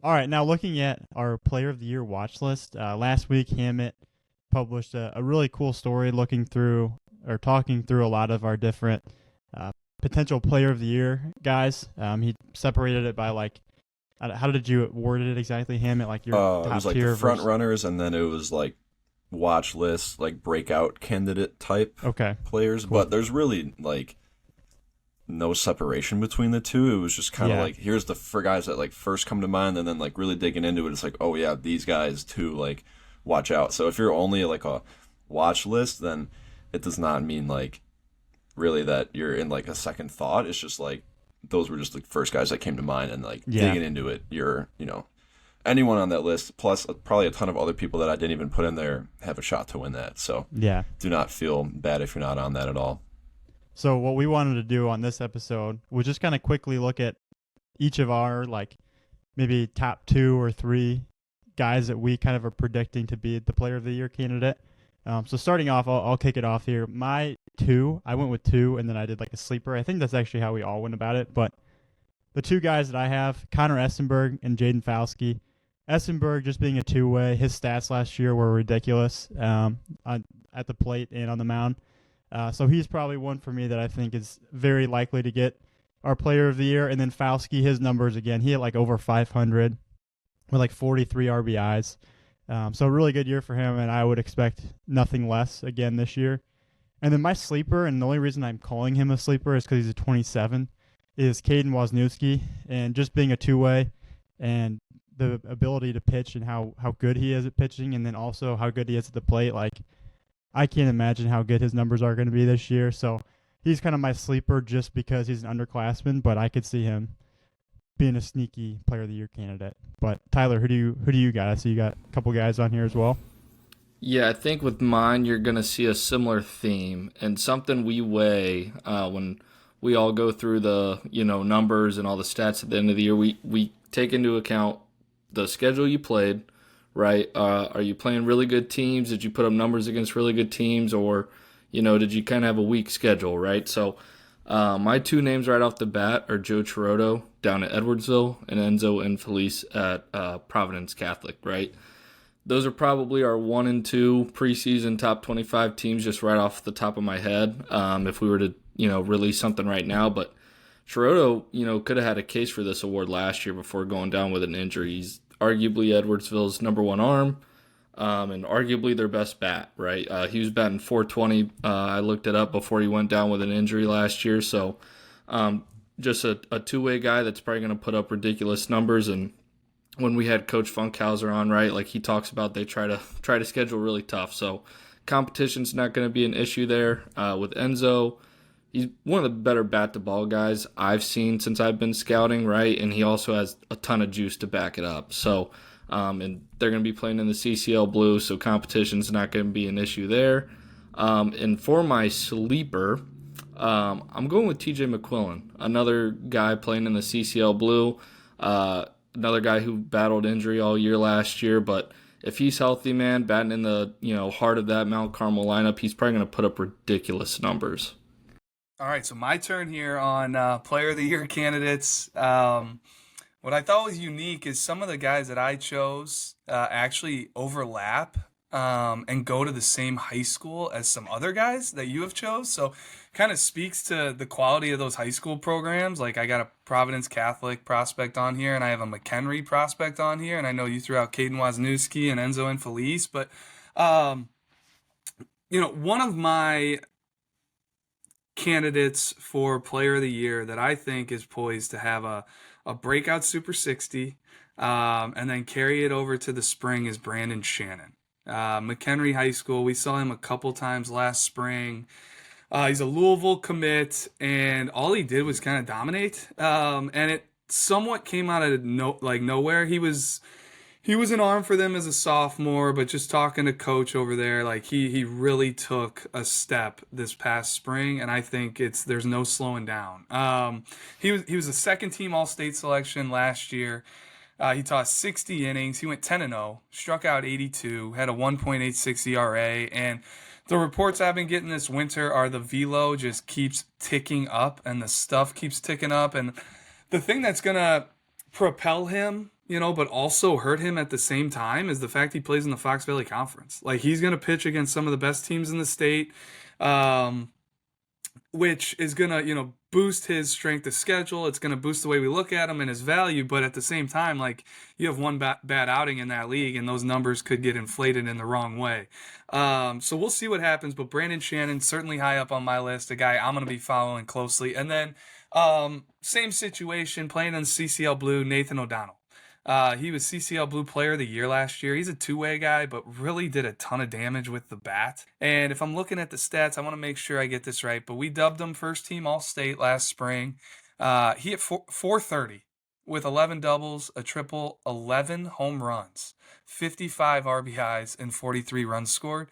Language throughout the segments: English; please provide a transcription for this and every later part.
All right, now looking at our Player of the Year watch list, last week Hammett published a really cool story looking through or talking through a lot of our different uh, potential Player of the Year guys. He separated it by like, how did you word it exactly, Hammett? Like your It was top like the tier front versus. runners, and then it was like watch list, like breakout candidate type Okay, players. cool. But there's really like no separation between the two. It was just kind of Yeah, like here's the for guys that like first come to mind, and then like really digging into it, it's like oh yeah, these guys too. Like watch out. So if you're only like a watch list, then it does not mean like really that you're in like a second thought. It's just like those were just the first guys that came to mind, and like yeah, digging into it, you're anyone on that list, plus probably a ton of other people that I didn't even put in there, have a shot to win that. So yeah. do not feel bad if you're not on that at all. So what we wanted to do on this episode was just kind of quickly look at each of our like maybe top two or three guys that we kind of are predicting to be the Player of the Year candidate. So starting off, I'll kick it off here. My two, I went with two, and then I did like a sleeper. I think that's actually how we all went about it. But the two guys that I have, Connor Essenberg and Jaden Fauske. Essenberg just being a two-way, his stats last year were ridiculous at the plate and on the mound. So he's probably one for me that I think is very likely to get our Player of the Year. And then Fauske, his numbers again, he had like over 500 with like 43 RBIs. So a really good year for him, and I would expect nothing less again this year. And then my sleeper, and the only reason I'm calling him a sleeper is because he's a 27, is Caden Wozniewski. And just being a two-way and the ability to pitch and how good he is at pitching, and then also how good he is at the plate, like I can't imagine how good his numbers are going to be this year. So he's kind of my sleeper just because he's an underclassman, but I could see him being a sneaky Player of the Year candidate. But Tyler, who do you got? I see you got a couple guys on here as well. Yeah, I think with mine, you're going to see a similar theme and something we weigh when we all go through the numbers and all the stats at the end of the year. We take into account the schedule you played, right? Are you playing really good teams? Did you put up numbers against really good teams, or did you kind of have a weak schedule, right? So my two names right off the bat are Joe Chirotto down at Edwardsville and Enzo Infelice at Providence Catholic, right? Those are probably our 1 and 2 preseason top 25 teams, just right off the top of my head. If we were to, release something right now, but Chirotto, could have had a case for this award last year before going down with an injury. He's arguably Edwardsville's number one arm, and arguably their best bat, right? He was batting 420. I looked it up before he went down with an injury last year. So just a two-way guy that's probably going to put up ridiculous numbers. And when we had Coach Funkhauser on, right, like he talks about, they try to schedule really tough. So competition's not going to be an issue there. With Enzo, he's one of the better bat to ball guys I've seen since I've been scouting, right? And he also has a ton of juice to back it up. So, and they're going to be playing in the CCL Blue, so competition's not going to be an issue there. And for my sleeper, I'm going with TJ McQuillan, another guy playing in the CCL Blue, another guy who battled injury all year last year, but if he's healthy, man, batting in the heart of that Mount Carmel lineup, he's probably going to put up ridiculous numbers. All right, so my turn here on Player of the Year candidates. What I thought was unique is some of the guys that I chose actually overlap and go to the same high school as some other guys that you have chose. So kind of speaks to the quality of those high school programs. Like I got a Providence Catholic prospect on here, and I have a McHenry prospect on here, and I know you threw out Caden Wozniewski and Enzo Infelice, but one of my candidates for Player of the Year that I think is poised to have a breakout Super 60 and then carry it over to the spring is Brandon Shannon. McHenry High School, we saw him a couple times last spring. He's a Louisville commit, and all he did was kind of dominate. And it somewhat came out of nowhere. He was an arm for them as a sophomore, but just talking to coach over there, like he really took a step this past spring, and I think there's no slowing down. He was a second team All-State selection last year. He tossed 60 innings. He went 10-0, struck out 82, had a 1.86 ERA, and the reports I've been getting this winter are the velo just keeps ticking up, and the stuff keeps ticking up, and the thing that's gonna propel him, but also hurt him at the same time is the fact he plays in the Fox Valley Conference. Like, he's going to pitch against some of the best teams in the state, which is going to, boost his strength of schedule. It's going to boost the way we look at him and his value. But at the same time, like, you have one bad outing in that league and those numbers could get inflated in the wrong way. So we'll see what happens. But Brandon Shannon, certainly high up on my list, a guy I'm going to be following closely. And then same situation, playing in CCL Blue, Nathan O'Donnell. He was CCL Blue Player of the Year last year. He's a two-way guy, but really did a ton of damage with the bat. And if I'm looking at the stats, I want to make sure I get this right, but we dubbed him first team All-State last spring. He hit 430 with 11 doubles, a triple, 11 home runs, 55 RBIs, and 43 runs scored.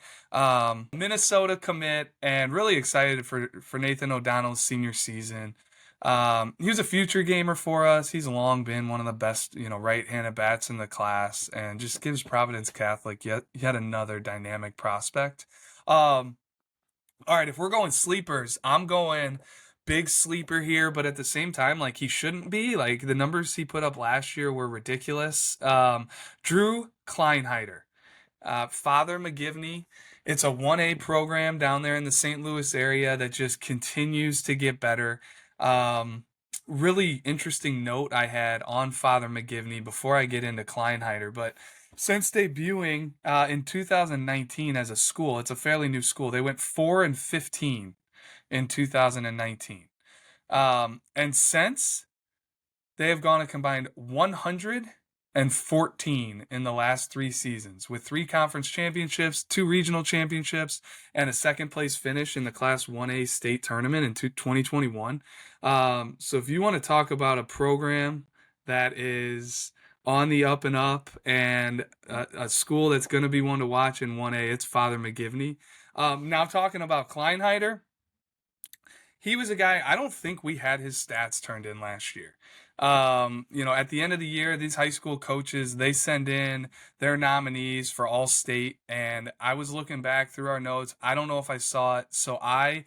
Minnesota commit, and really excited for Nathan O'Donnell's senior season. He was a future gamer for us. He's long been one of the best, right-handed bats in the class, and just gives Providence Catholic yet another dynamic prospect. All right, if we're going sleepers, I'm going big sleeper here, but at the same time, like, he shouldn't be. Like, the numbers he put up last year were ridiculous. Drew Kleinheider, Father McGivney. It's a 1A program down there in the St. Louis area that just continues to get better. Really interesting note I had on Father McGivney before I get into Kleinheider, but since debuting in 2019 as a school, it's a fairly new school. They went 4-15 in 2019, and since they have gone a combined 114 in the last 3 seasons, with 3 conference championships, 2 regional championships, and a second place finish in the Class 1A state tournament in 2021. So if you want to talk about a program that is on the up and up and a school that's going to be one to watch in 1A, it's Father McGivney. Now talking about Kleinheider, he was a guy, I don't think we had his stats turned in last year. At the end of the year, these high school coaches, they send in their nominees for all state. And I was looking back through our notes. I don't know if I saw it. So I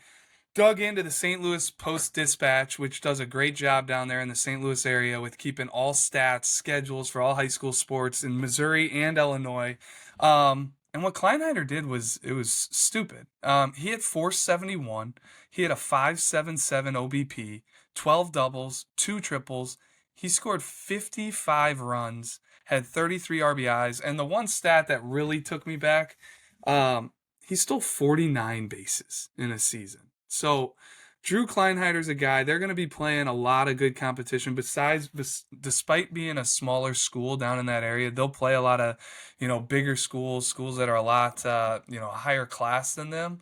dug into the St. Louis Post-Dispatch, which does a great job down there in the St. Louis area with keeping all stats, schedules for all high school sports in Missouri and Illinois. And what Kleinheider did was stupid. He hit 471. He had a 5.77 OBP, 12 doubles, 2 triples. He scored 55 runs, had 33 RBIs, and the one stat that really took me back, he stole 49 bases in a season. So Drew Kleinheider's a guy, they're going to be playing a lot of good competition. Despite being a smaller school down in that area, they'll play a lot of, bigger schools that are a lot, higher class than them.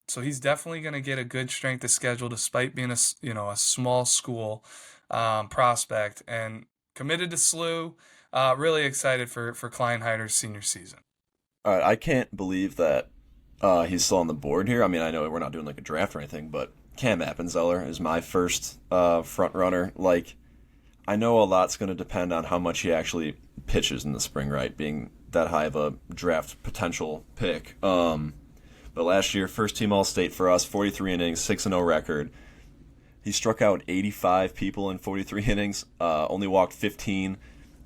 So he's definitely going to get a good strength of schedule despite being a small school prospect, and committed to SLU. Really excited for Kleinheider's senior season. All right, I can't believe that he's still on the board here. I mean, I know we're not doing like a draft or anything, but Cam Appenzeller is my first front runner. Like, I know a lot's going to depend on how much he actually pitches in the spring, right? Being that high of a draft potential pick. But last year, first team All-State for us, 43 innings, 6-0 record. He struck out 85 people in 43 innings, only walked 15,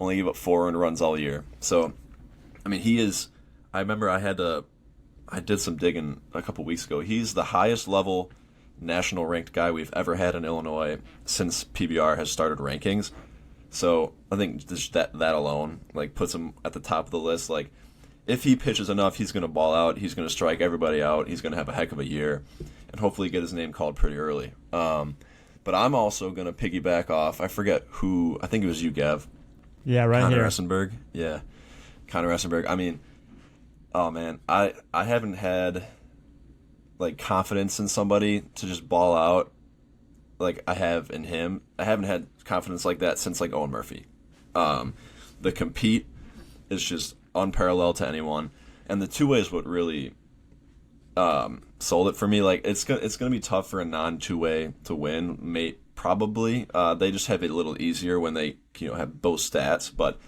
only gave up 4 earned runs all year. So, I mean, he is. I remember I did some digging a couple weeks ago. He's the highest level national ranked guy we've ever had in Illinois since PBR has started rankings. So I think just that alone like puts him at the top of the list. Like, if he pitches enough, he's going to ball out. He's going to strike everybody out. He's going to have a heck of a year, and hopefully get his name called pretty early. But I'm also going to piggyback off. I forget who. I think it was you, Gav. Yeah, right Connor here. Essenberg. Yeah, Connor Essenberg. I mean, oh man, I haven't had like confidence in somebody to just ball out like I have in him. I haven't had confidence like that since like Owen Murphy. The compete is just unparalleled to anyone, and the two ways what really sold it for me. Like, it's gonna be tough for a non-two-way to win. Probably they just have it a little easier when they have both stats. But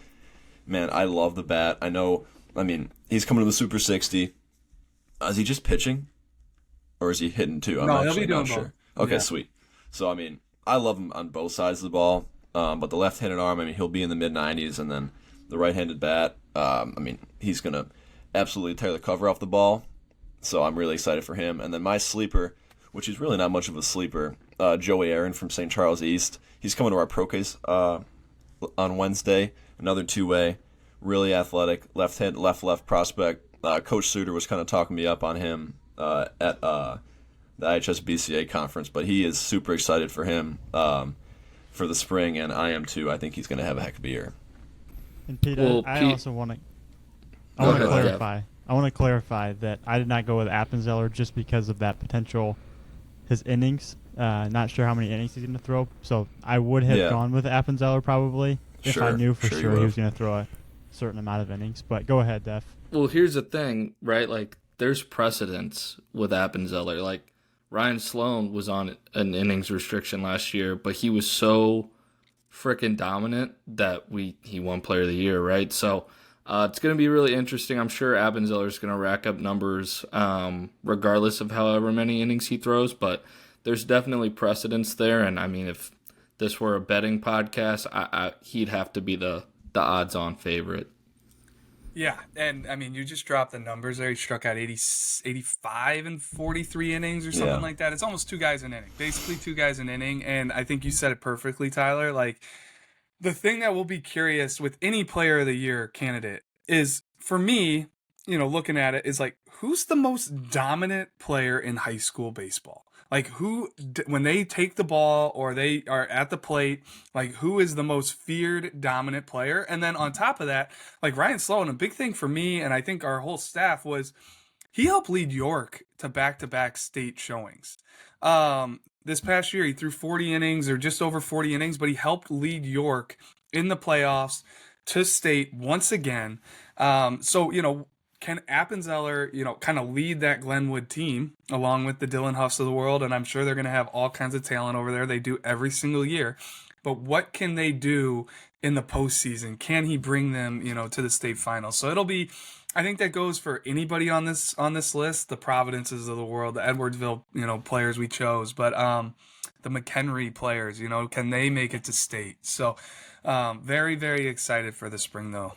man, I love the bat. I know. I mean, he's coming to the Super 60. Is he just pitching, or is he hitting too? I'm No, he'll actually be doing not sure. both. Okay, Yeah. sweet. So I mean, I love him on both sides of the ball. but the left-handed arm, I mean, he'll be in the mid-90s, and then the right-handed bat, I mean, he's going to absolutely tear the cover off the ball. So I'm really excited for him. And then my sleeper, which is really not much of a sleeper, Joey Aaron from St. Charles East. He's coming to our pro case on Wednesday. Another two-way, really athletic, left prospect. Coach Suter was kind of talking me up on him at the IHSBCA conference, but he is super excited for him for the spring, and I am too. I think he's going to have a heck of a year. And Peter, I also want to clarify. I want to clarify that I did not go with Appenzeller just because of that potential, his innings. Not sure how many innings he's going to throw. So I would have gone with Appenzeller probably if I knew for sure he was going to throw a certain amount of innings. But go ahead, Def. Well, here's the thing, right? Like, there's precedence with Appenzeller. Like, Ryan Sloan was on an innings restriction last year, but he was so freaking dominant that he won Player of the Year, right? So it's going to be really interesting. I'm sure Appenzeller is going to rack up numbers regardless of however many innings he throws, but there's definitely precedence there. And, I mean, if this were a betting podcast, he'd have to be the odds-on favorite. Yeah, and, I mean, you just dropped the numbers there. He struck out 85 and 43 innings or something like that. It's almost two guys an inning, basically two guys an inning, and I think you said it perfectly, Tyler. Like, the thing that will be curious with any Player of the Year candidate is, for me, looking at it, is like, who's the most dominant player in high school baseball? Like, who, when they take the ball or they are at the plate, like, who is the most feared dominant player? And then on top of that, like, Ryan Sloan, a big thing for me, and I think our whole staff, was he helped lead York to back-to-back state showings. This past year, he threw 40 innings or just over 40 innings, but he helped lead York in the playoffs to state once again. So, can Appenzeller, kind of lead that Glenwood team along with the Dylan Huffs of the world? And I'm sure they're going to have all kinds of talent over there. They do every single year. But what can they do in the postseason? Can he bring them, to the state finals? So it'll be, I think that goes for anybody on this list, the Providences of the world, the Edwardsville, players we chose, but the McHenry players, can they make it to state? So very, very excited for the spring though.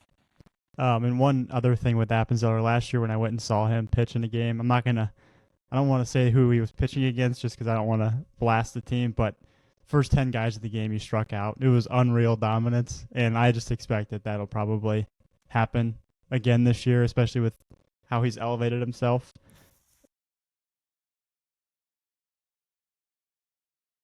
And one other thing with Appenzeller last year when I went and saw him pitch in a game, I don't want to say who he was pitching against just because I don't want to blast the team, but first 10 guys of the game he struck out. It was unreal dominance, and I just expect that'll probably happen again this year, especially with how he's elevated himself.